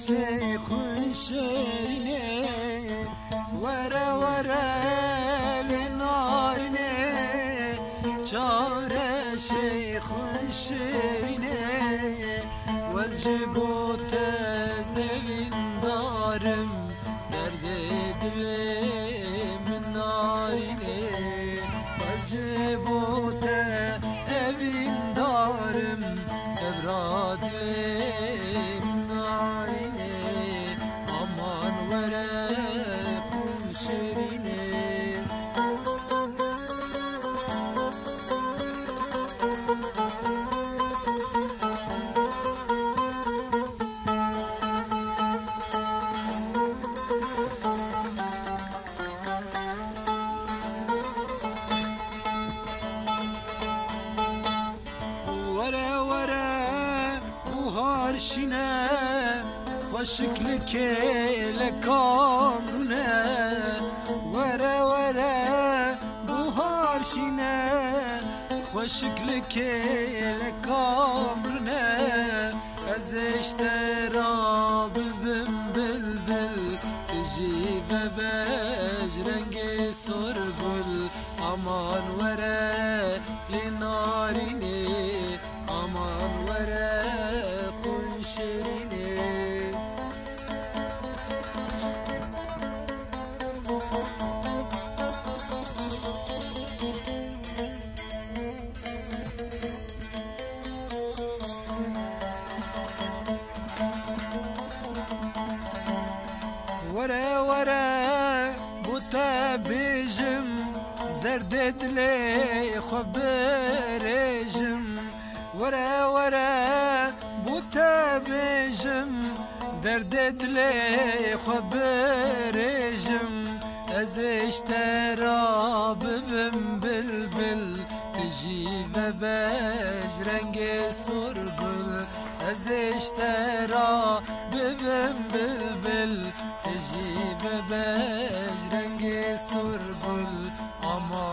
شیخ شیرینه وره وره لنارینه چاره شیخ شیرینه وز جبوت زغین دارم درد دلم نارینه وز جبوت evin darım sevra dilim narine aman vere kul şerine وره وره buhar şine hoşluk ile kamrune vere vere buhar şine hoşluk ile kamrune az iştera bülbül bülbül jive bejrengi sorgul aman vere linarine aman vere kul şerine vere vere bu tabijim derd edle haberejim vere vere bu tabijim derd edle haberejim ez iştera bibim bilbil jive bejrengi sorgul ez iştera bibim bilbil jive bejrengi sorgul ama